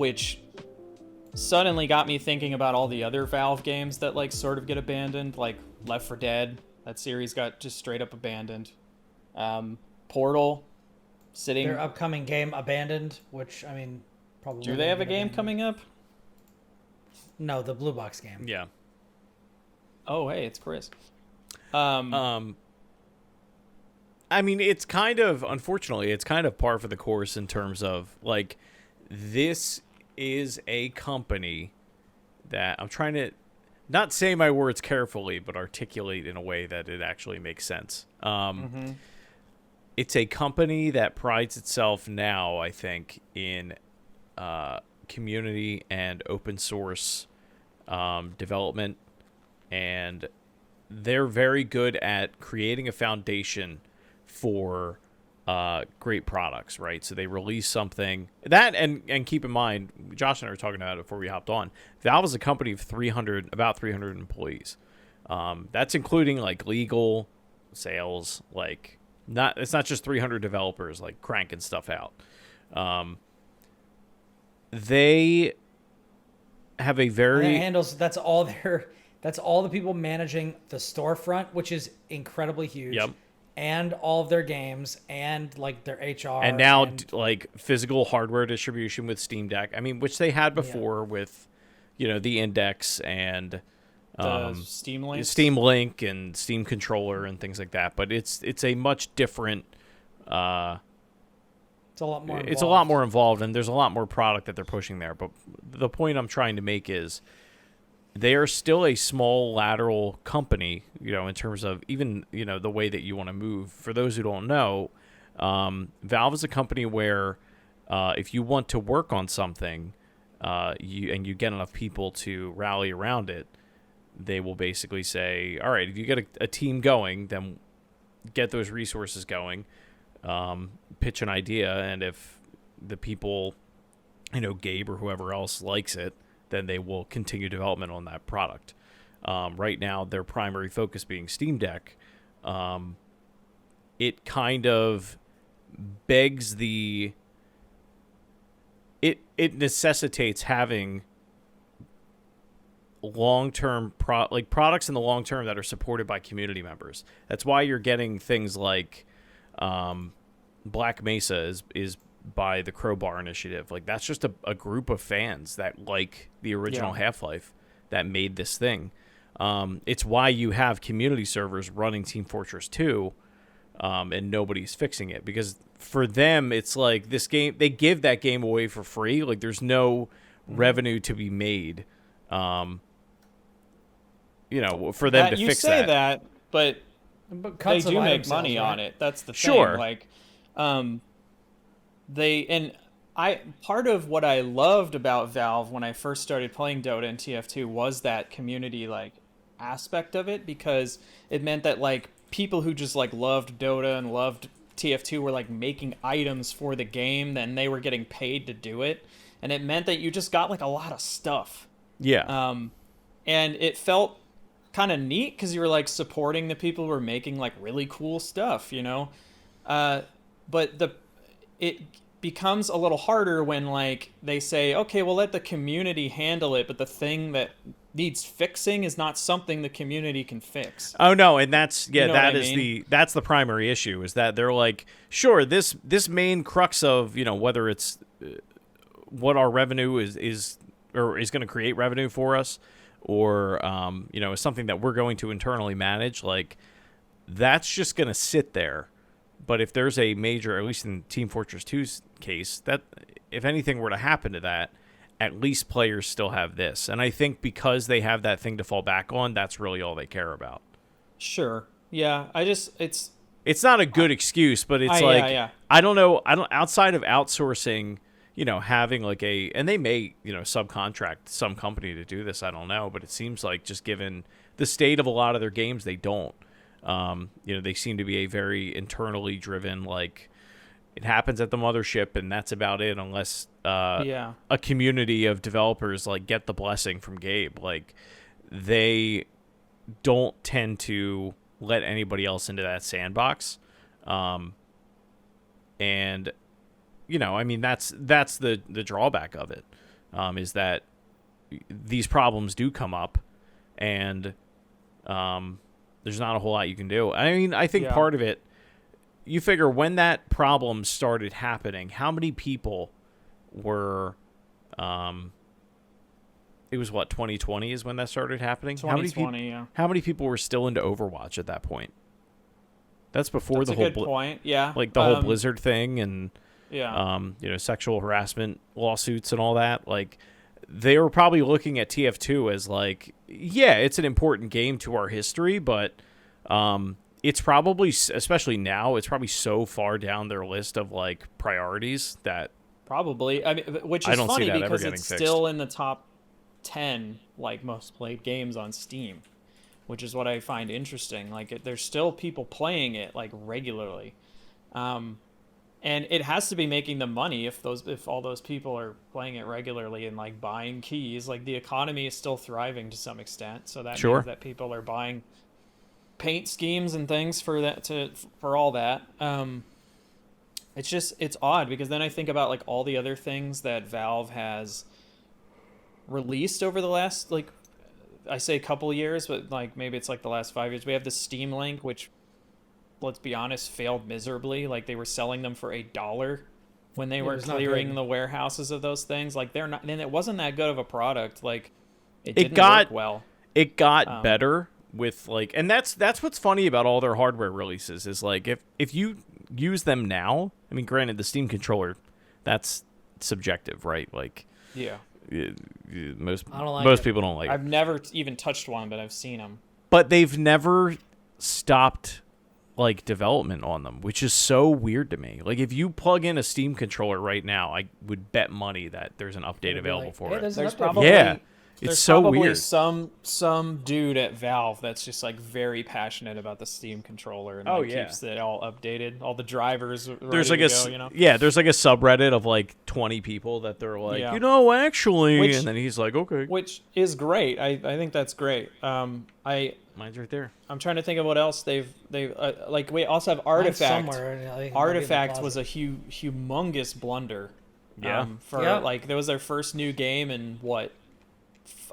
which suddenly got me thinking about all the other Valve games that like sort of get abandoned, like Left 4 Dead. That series got just straight up abandoned. Portal, sitting. Their upcoming game abandoned, which I mean, probably. Do they have a game coming up? No, the Blue Box game. Yeah. Oh, hey, it's Chris. I mean, it's kind of, unfortunately, it's kind of par for the course in terms of, like, this is a company that I'm trying to not say my words carefully, but articulate in a way that it actually makes sense. It's a company that prides itself now, I think, in community and open source development, and they're very good at creating a foundation for great products, right? So they release something that, and keep in mind, Josh and I were talking about it before we hopped on. Valve is a company of about 300 employees. That's including like legal, sales, like it's not just 300 developers like cranking stuff out. They have a very that's all the people managing the storefront, which is incredibly huge. Yep. And all of their games and like their HR. And now like physical hardware distribution with Steam Deck. I mean, which they had before with, the Index and Steam Link, and Steam Controller and things like that. But it's a much different. It's a lot more. It's a lot more involved, and there's a lot more product that they're pushing there. But the point I'm trying to make is, they are still a small lateral company, in terms of even, the way that you want to move. For those who don't know, Valve is a company where if you want to work on something, you get enough people to rally around it, they will basically say, all right, if you get a team going, then get those resources going, pitch an idea, and if the people, Gabe or whoever else likes it, then they will continue development on that product. Right now, their primary focus being Steam Deck. It kind of begs it necessitates having long-term products in the long term that are supported by community members. That's why you're getting things like Black Mesa is by the Crowbar Initiative. Like, that's just a group of fans that like the original Half-Life that made this thing. It's why you have community servers running Team Fortress 2, and nobody's fixing it, because for them it's like this game, they give that game away for free. Like, there's no revenue to be made, for them to you fix say that. But they do make money on it. That's the thing. Sure. Like, part of what I loved about Valve when I first started playing Dota and TF2 was that community like aspect of it, because it meant that like people who just like loved Dota and loved TF2 were like making items for the game, then they were getting paid to do it, and it meant that you just got like a lot of stuff. Yeah. And it felt kind of neat because you were like supporting the people who were making like really cool stuff, but it becomes a little harder when like they say, okay, we'll let the community handle it, but the thing that needs fixing is not something the community can fix. Oh no, and that's that's the primary issue, is that they're like, sure, this main crux of, whether it's what our revenue is going to create revenue for us, or is something that we're going to internally manage, like, that's just going to sit there. But if there's a major, at least in Team Fortress 2's case, that if anything were to happen to that, at least players still have this. And I think because they have that thing to fall back on, that's really all they care about. Sure. Yeah. It's not a good excuse, but it's I don't know. Outside of outsourcing, having like and they may, subcontract some company to do this. I don't know, but it seems like, just given the state of a lot of their games, they don't. They seem to be a very internally driven, like, it happens at the mothership and that's about it, unless a community of developers like get the blessing from Gabe. Like, they don't tend to let anybody else into that sandbox. And I mean, that's the drawback of it. is that these problems do come up, and there's not a whole lot you can do. I mean, I think part of it, you figure when that problem started happening, how many people were, it was what, 2020 is when that started happening? 2020, how many people were still into Overwatch at that point? That's before That's the a whole good point. Yeah. like the whole Blizzard thing and yeah. Sexual harassment lawsuits and all that. Like, they were probably looking at TF2 as like, yeah, it's an important game to our history, but it's probably, especially now, it's probably so far down their list of like priorities that Probably. I mean, which I is don't see funny that ever because getting it's fixed. still in the top 10 like most played games on Steam, which is what I find interesting. Like there's still people playing it like regularly. And it has to be making them money if all those people are playing it regularly and like buying keys. Like the economy is still thriving to some extent, so that Sure. means that people are buying paint schemes and things for all that. It's odd because then I think about like all the other things that Valve has released over the last, like, I say couple years, but like maybe it's like the last 5 years. We have the Steam Link, which, let's be honest, failed miserably. Like they were selling them for $1 when they were clearing the warehouses of those things. Like they're not, and it wasn't that good of a product. Like it didn't work well. It got better with like, and that's what's funny about all their hardware releases is like if you use them now, I mean, granted, the Steam controller, that's subjective, right? Like, Yeah. Most it. people don't like it. I've never even touched one, but I've seen them. But they've never stopped like development on them, which is so weird to me. Like if you plug in a Steam controller right now, I would bet money that there's an update available for it. There's probably It's so weird. Some dude at Valve that's just like very passionate about the Steam controller and keeps it all updated, all the drivers. There's like to go, you know? there's like a subreddit of like 20 people that they're like, actually, and then he's like, okay, which is great. I think that's great. Mine's right there. I'm trying to think of what else they've like. We also have Artifact. Somewhere, Artifact was a humongous blunder. Yeah. Like there was their first new game in what,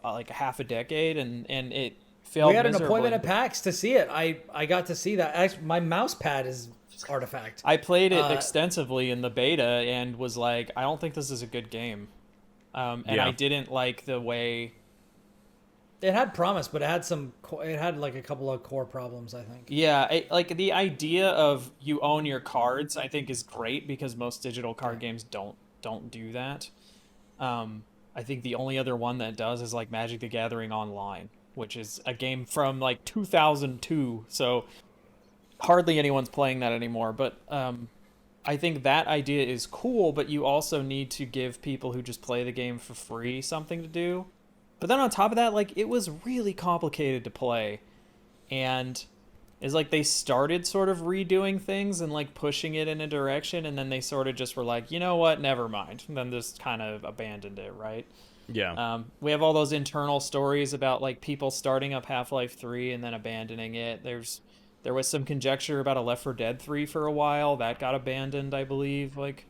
like half a decade, and it failed. We had an miserably. appointment at PAX to see it. I got to see that. Actually, my mouse pad is Artifact. I played it extensively in the beta and was like, I don't think this is a good game. I didn't like the way it had promise, but it had like a couple of core problems, I think. Yeah, like the idea of you own your cards, I think is great because most digital card games don't do that. I think the only other one that does is like Magic the Gathering Online, which is a game from like 2002. So hardly anyone's playing that anymore. But I think that idea is cool, but you also need to give people who just play the game for free something to do. But then on top of that, like it was really complicated to play. And it's like they started sort of redoing things and like pushing it in a direction, and then they sort of just were like, you know what, never mind, and then just kind of abandoned it, right? Yeah. We have all those internal stories about like people starting up Half-Life 3 and then abandoning it. There was some conjecture about a Left 4 Dead 3 for a while that got abandoned, I believe, like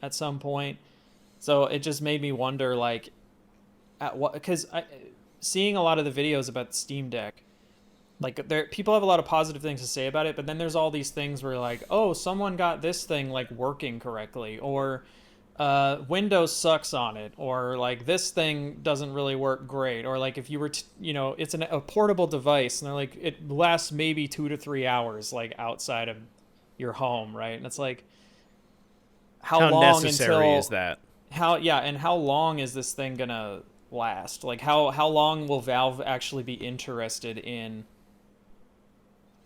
at some point. So it just made me wonder, like, at what, because seeing a lot of the videos about the Steam Deck, like people have a lot of positive things to say about it, but then there's all these things where like, oh, someone got this thing like working correctly, or Windows sucks on it, or like this thing doesn't really work great, or like if you were it's a portable device and they're like it lasts maybe 2 to 3 hours like outside of your home, right? And it's like how long necessary until is that? And how long is this thing gonna last? Like how long will Valve actually be interested in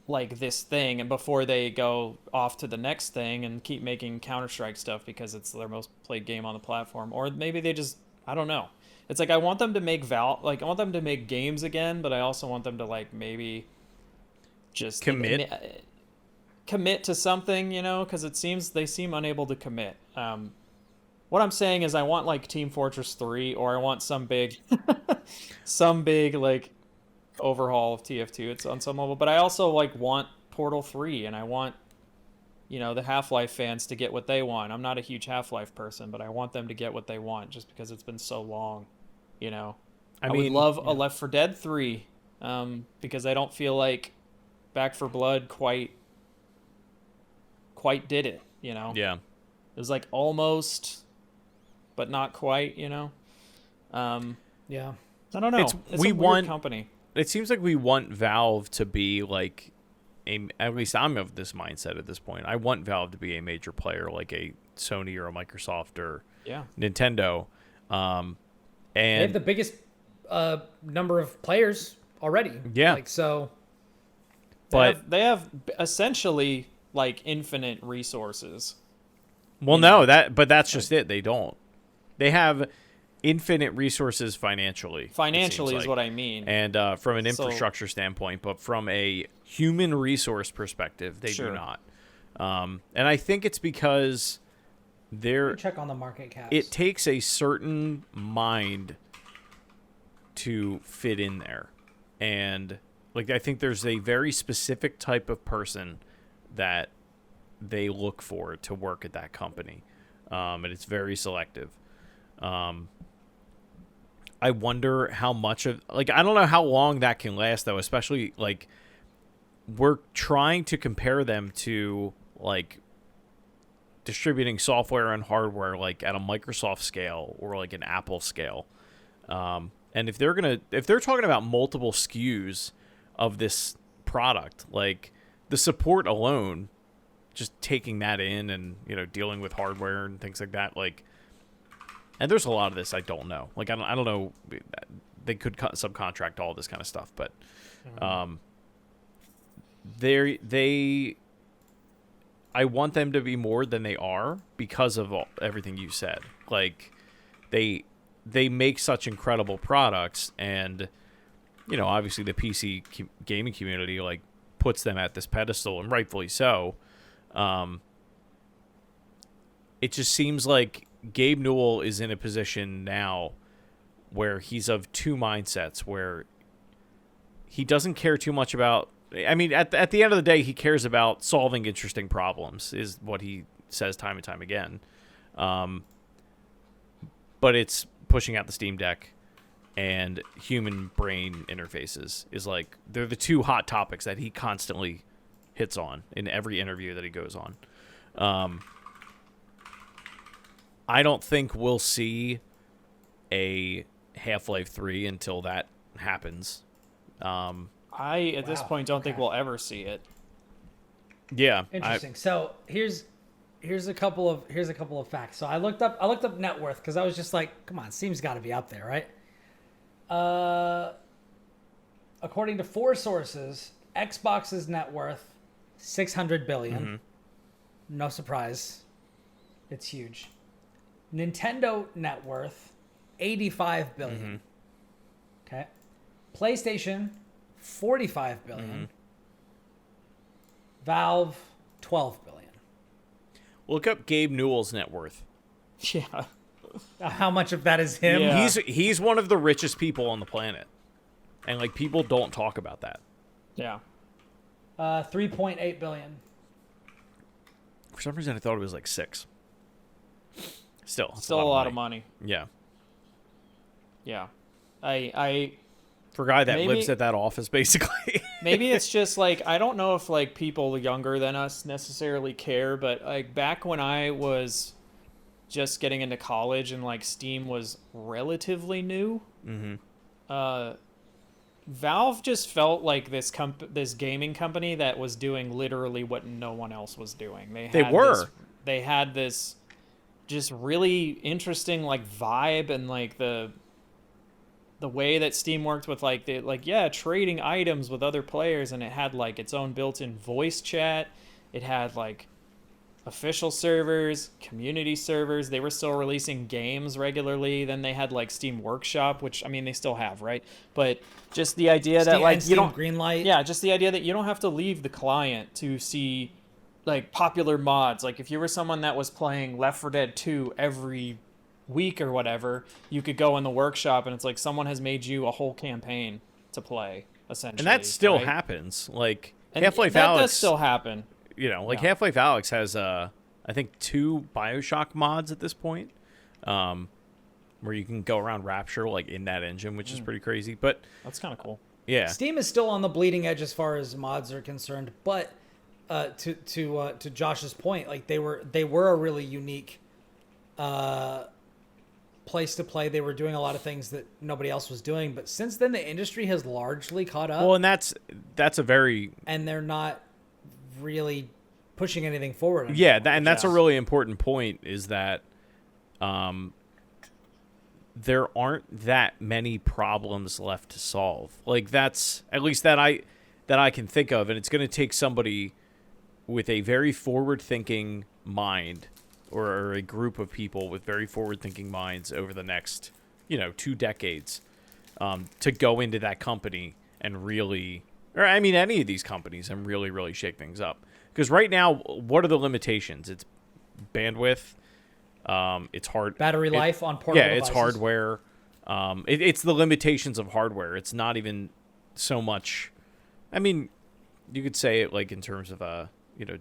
like this thing, and before they go off to the next thing and keep making Counter-Strike stuff because it's their most played game on the platform? Or maybe they just, I don't know. It's like I want them to make I want them to make games again, but I also want them to like maybe just commit to something, because they seem unable to commit. What I'm saying is I want like Team Fortress 3, or I want some big like overhaul of TF2. It's on some level, but I also like want Portal 3, and I want the Half-Life fans to get what they want. I'm not a huge Half-Life person, but I want them to get what they want just because it's been so long. I would mean, love a Left 4 Dead 3, because I don't feel like Back 4 Blood quite did it. Yeah. It was like almost, but not quite. Yeah. I don't know. It's a weird company. It seems like we want Valve to be like at least I'm of this mindset at this point. I want Valve to be a major player like a Sony or a Microsoft or Nintendo. And they have the biggest number of players already. Yeah. But they have essentially like infinite resources. Well, no, that's just it. They don't. They have infinite resources financially. Financially is what I mean. And from an infrastructure standpoint, but from a human resource perspective, they do not. And I think it's because check on the market caps. It takes a certain mind to fit in there. And I think there's a very specific type of person that they look for to work at that company. And it's very selective. I wonder how much of I don't know how long that can last though, especially we're trying to compare them to distributing software and hardware at a Microsoft scale or an Apple scale. And if they're talking about multiple SKUs of this product, the support alone, just taking that in and dealing with hardware and things like that, and there's a lot of this I don't know. I don't know. They could subcontract all this kind of stuff, but I want them to be more than they are because of everything you said. They make such incredible products, and obviously the PC gaming community puts them at this pedestal, and rightfully so. It just seems like Gabe Newell is in a position now where he's of two mindsets, where he doesn't care too much about. I mean, at the end of the day, he cares about solving interesting problems, is what he says time and time again. But it's pushing out the Steam Deck and human brain interfaces is they're the two hot topics that he constantly hits on in every interview that he goes on. I don't think we'll see a Half-Life 3 until that happens. I at this point don't think we'll ever see it. Yeah. Interesting. So here's a couple of facts. So I looked up net worth because I was just like, come on, Steam's got to be up there, right? According to 4 sources, Xbox's net worth $600 billion. Mm-hmm. No surprise, it's huge. Nintendo net worth $85 billion. Mm-hmm. Okay. PlayStation $45 billion. Mm-hmm. Valve $12 billion. Look up Gabe Newell's net worth. Yeah. How much of that is him? Yeah. He's one of the richest people on the planet, and people don't talk about that. Yeah. $3.8 billion. For some reason, I thought it was 6. Still a lot of money. Yeah. Yeah. I for a guy that lives at that office, basically. Maybe it's just I don't know if people younger than us necessarily care, but back when I was just getting into college and Steam was relatively new, Valve just felt like this gaming company that was doing literally what no one else was doing. They had this just really interesting vibe, and the way that Steam worked with trading items with other players, and it had its own built-in voice chat. It had official servers, community servers. They were still releasing games regularly. Then they had Steam Workshop, which they still have, right? But just the idea that you don't Greenlight. Yeah, just the idea that you don't have to leave the client to see popular mods. If you were someone that was playing Left 4 Dead 2 every week or whatever, you could go in the workshop and it's someone has made you a whole campaign to play, essentially. And that still right? happens. And Half-Life that Alyx does still happen. you know, like Yeah. Half-Life Alyx has I think 2 BioShock mods at this point, where you can go around Rapture like in that engine, which is pretty crazy. But That's kind of cool. yeah, Steam is still on the bleeding edge as far as mods are concerned, but to Josh's point, like they were a really unique place to play. They were doing a lot of things that nobody else was doing, but since then the industry has largely caught up. well, and that's a very and they're not really pushing anything forward anymore. yeah, and that's a really important point, is that there aren't that many problems left to solve. Like, that's at least that I can think of, and it's going to take somebody with a very forward-thinking mind, or a group of people with very forward-thinking minds over the next, 2 decades, to go into that company and really, or I mean any of these companies, and really, really shake things up. Because right now, what are the limitations? It's bandwidth. It's hard battery life on portable it's devices. hardware. It's the limitations of hardware. It's not even so much. I mean, you could say it like in terms of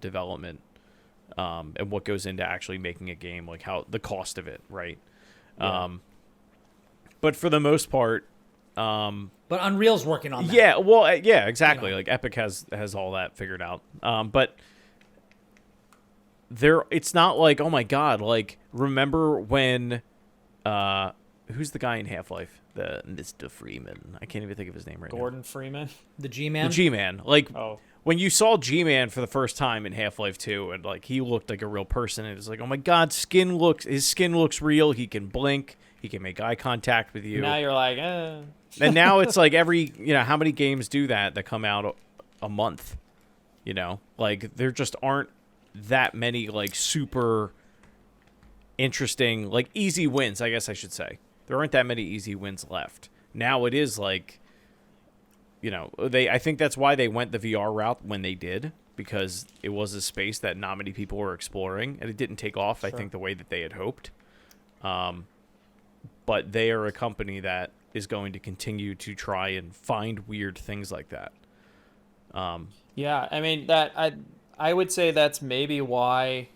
development, and what goes into actually making a game, like how the cost of it, right? Yeah. But for the most part, But Unreal's working on that. yeah, well, yeah, exactly. Like Epic has all that figured out. But it's not like, oh my god, like remember when who's the guy in Half-Life? The Mr. Freeman. I can't even think of his name right Gordon Freeman. The now. G-Man. The G-Man. Like Oh, when you saw G-Man for the first time in Half-Life 2, and like he looked like a real person, and it was like, oh my god, his skin looks real. He can blink. He can make eye contact with you. now you're like, And now it's like every, how many games do that come out a month? Like there just aren't that many like super interesting, like easy wins, I guess I should say. There aren't that many easy wins left. Now it is like, I think that's why they went the VR route when they did, because it was a space that not many people were exploring, and it didn't take off, I think, the way that they had hoped. But they are a company that is going to continue to try and find weird things like that. yeah. I mean that I would say that's maybe why.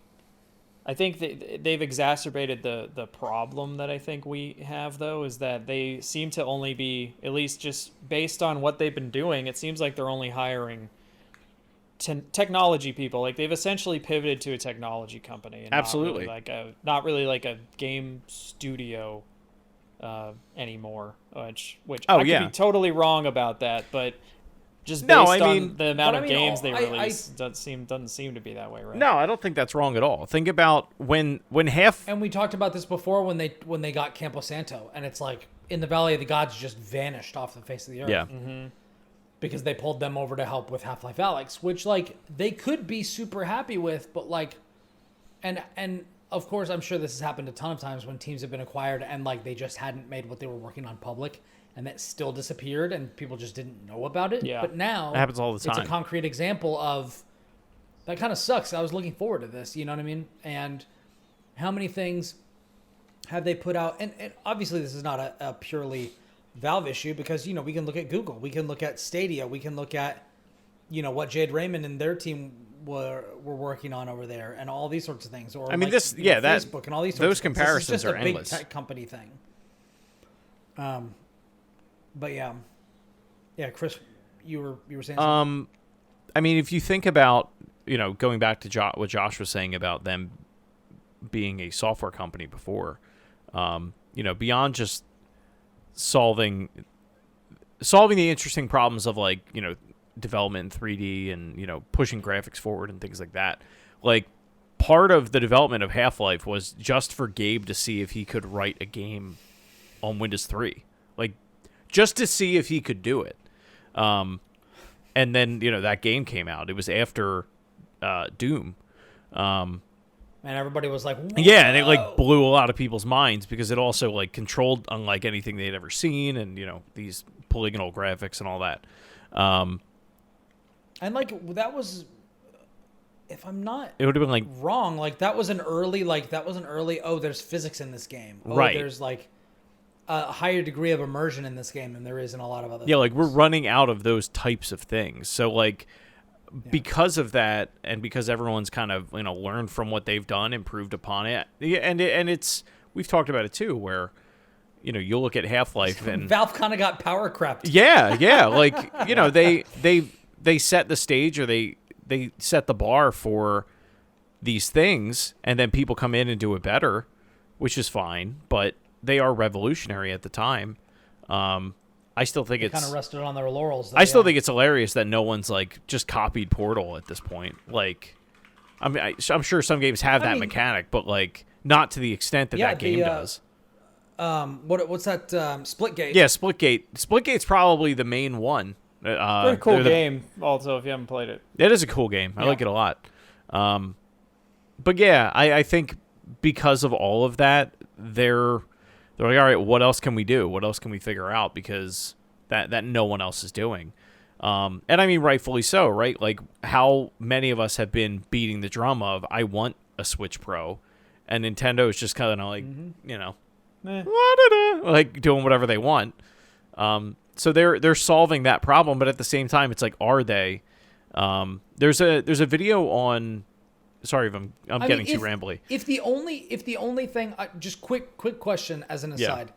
I think they've exacerbated the problem that I think we have, though, is that they seem to only be, at least just based on what they've been doing, it seems like they're only hiring technology people. Like they've essentially pivoted to a technology company, and Absolutely. not really like a game studio anymore. Which Oh, I could yeah. be totally wrong about that, but just No, based I on mean- the amount But I of mean, games they I- release, doesn't seem to be that way, right? No, I don't think that's wrong at all. Think about when half. And we talked about this before when they got Campo Santo, and it's like in the Valley of the Gods just vanished off the face of the earth. Yeah. Because they pulled them over to help with Half-Life Alyx, which like they could be super happy with, but like, and of course I'm sure this has happened a ton of times when teams have been acquired and like they just hadn't made what they were working on public, and that still disappeared and people just didn't know about it. Yeah. But now That happens all the It's time. a concrete example of that kind of sucks. I was looking forward to this, you know what I mean? And how many things have they put out? And obviously this is not a purely Valve issue, because we can look at Google, we can look at Stadia, we can look at what Jade Raymond and their team were working on over there, and all these sorts of things. Or I mean, like, this- yeah, that- Facebook and all these sorts those of things. comparisons This is just are a big endless. tech company thing. But yeah, Chris, you were saying something? I mean, if you think about, going back to what Josh was saying about them being a software company before, beyond just solving the interesting problems of like, development in 3D and, pushing graphics forward and things like that. Like, part of the development of Half-Life was just for Gabe to see if he could write a game on Windows 3. Like, just to see if he could do it. And then, that game came out. It was after Doom. And everybody was like, Yeah, and it like "Whoa." blew a lot of people's minds because it also like controlled unlike anything they'd ever seen, and these polygonal graphics and all that. And like that was, if I'm not It would have been like wrong, like that was an early, oh, there's physics in this game. Oh, Right. there's like a higher degree of immersion in this game than there is in a lot of other yeah, like things. we're running out of those types of things. So like because of that, and because everyone's kind of learned from what they've done, improved upon it, and it's we've talked about it too, where you look at Half-Life and Valve kind of got power crept. yeah, like they set the stage, or they set the bar for these things, and then people come in and do it better, which is fine, but they are revolutionary at the time. I still think it's kind of rested on their laurels. I still think it's hilarious that no one's like just copied Portal at this point. Like, I mean, I'm sure some games have that mechanic, but like not to the extent that that game does. What's that? Splitgate. Yeah, Splitgate. Splitgate's probably the main one. Very cool game. Also, if you haven't played it, it is a cool game. I like it a lot. But yeah, I think because of all of that, they're like, all right, what else can we do? What else can we figure out? Because that no one else is doing. And I mean, rightfully so, right? Like, how many of us have been beating the drum of, I want a Switch Pro, and Nintendo is just kind of like, like doing whatever they want. So they're solving that problem, but at the same time, it's like, are they? There's a video on. Sorry if I'm getting too rambly. If the only thing, just quick question as an aside,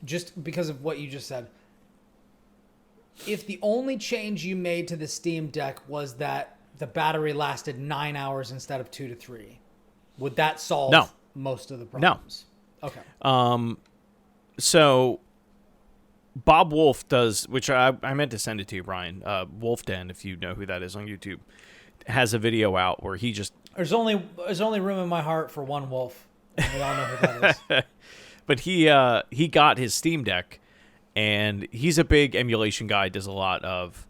just because of what you just said. If the only change you made to the Steam Deck was that the battery lasted 9 hours instead of 2 to 3, would that solve most of the problems? No. Okay. So Bob Wolf does, which I meant to send it to you, Brian. Wolf Den, if you know who that is on YouTube, has a video out where he just there's only room in my heart for one wolf. We all know who that is. But he got his Steam Deck, and he's a big emulation guy. Does a lot of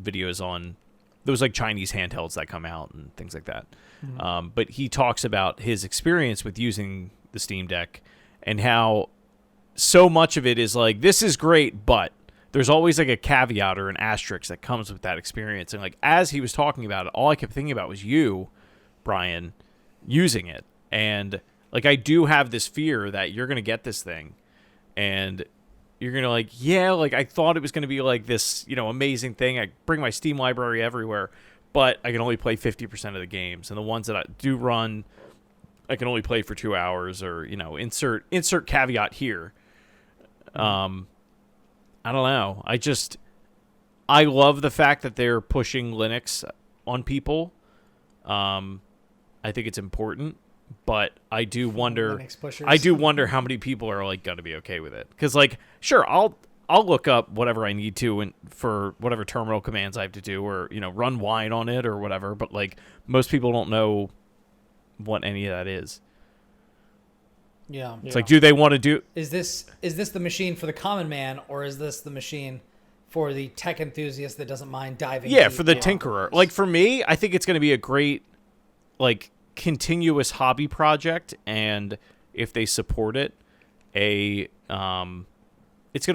videos on those like Chinese handhelds that come out and things like that. Mm-hmm. But he talks about his experience with using the Steam Deck and how so much of it is like, this is great, but there's always like a caveat or an asterisk that comes with that experience. And like, as he was talking about it, all I kept thinking about was you, Brian, using it. And like, I do have this fear that you're going to get this thing and you're going to like, like I thought it was going to be like this, amazing thing. I bring my Steam library everywhere, but I can only play 50% of the games. And the ones that I do run, I can only play for 2 hours, or, insert caveat here. I don't know. I love the fact that they're pushing Linux on people. I think it's important, but I do wonder. I do wonder how many people are like going to be okay with it. Because like, sure, I'll look up whatever I need to and for whatever terminal commands I have to do, or run wine on it or whatever. But like, most people don't know what any of that is. Yeah. It's like, do they want to do... Is this the machine for the common man, or is this the machine for the tech enthusiast that doesn't mind diving deep? For the tinkerer. Like, for me, I think it's going to be a great, like, continuous hobby project, and if they support it, it's going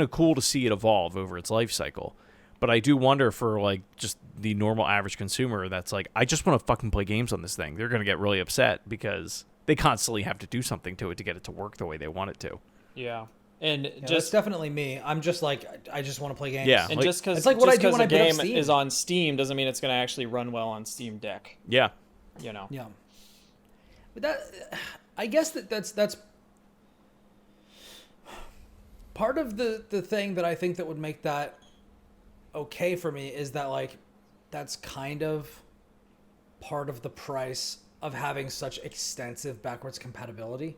to cool to see it evolve over its life cycle. But I do wonder for, like, just the normal average consumer that's like, I just want to fucking play games on this thing. They're going to get really upset because they constantly have to do something to it to get it to work the way they want it to. Yeah. And that's definitely me. I'm just like, I just want to play games. Yeah. And just because it's like what I do when a I boot up game Steam. is on Steam doesn't mean it's going to actually run well on Steam Deck. Yeah. Yeah. But that, I guess that's part of the thing that I think that would make that okay for me is that, like, that's kind of part of the price of having such extensive backwards compatibility,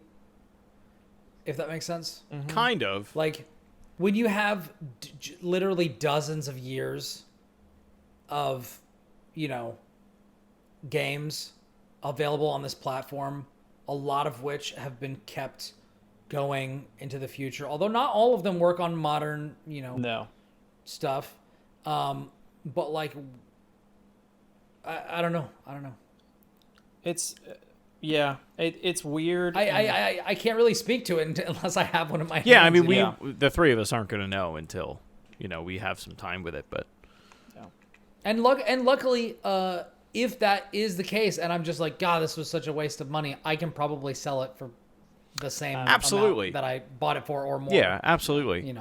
if that makes sense. Mm-hmm. Kind of. Like, when you have literally dozens of years of, games available on this platform, a lot of which have been kept going into the future, although not all of them work on modern, stuff. But like, I don't know. It's it's weird. I can't really speak to it unless I have one in my hands. Yeah, I mean, the three of us aren't going to know until we have some time with it. But and luckily, if that is the case, and I'm just like, God, this was such a waste of money, I can probably sell it for the same absolutely amount that I bought it for or more. Yeah, absolutely.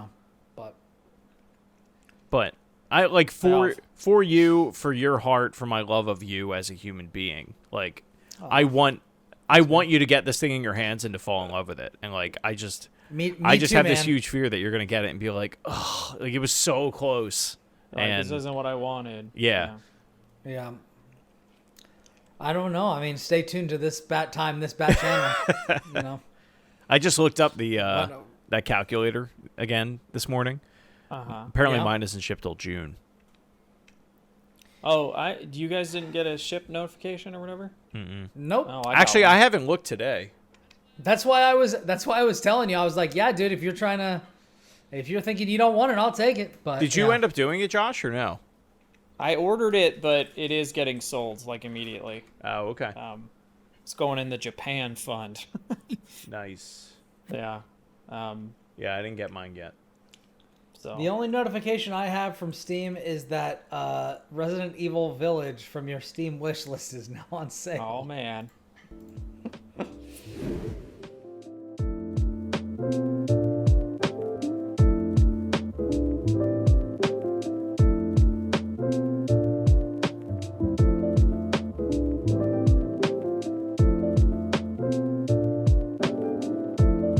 But I like Valve. for you, for your heart, for my love of you as a human being. Like, I want you to get this thing in your hands and to fall in love with it. And like, I just Me have too, this man. huge fear that you're gonna get it and be like, oh, like it was so close. Like, And this isn't what I wanted. yeah. Yeah. I don't know. I mean, stay tuned to this bat channel. You know. I just looked up the no. that calculator again this morning. Uh-huh. Apparently, Yeah. mine isn't shipped till June. Oh, you guys didn't get a ship notification or whatever? Nope. Oh, I got Actually, one. I haven't looked today. That's why I was telling you. I was like, yeah, dude, if you're thinking you don't want it, I'll take it. But Did you yeah. end up doing it, Josh, or no? I ordered it, but it is getting sold like immediately. Oh, okay. It's going in the Japan fund. Nice. Yeah. Yeah, I didn't get mine yet. So The only notification I have from Steam is that Resident Evil Village from your Steam wish list is now on sale. Oh man.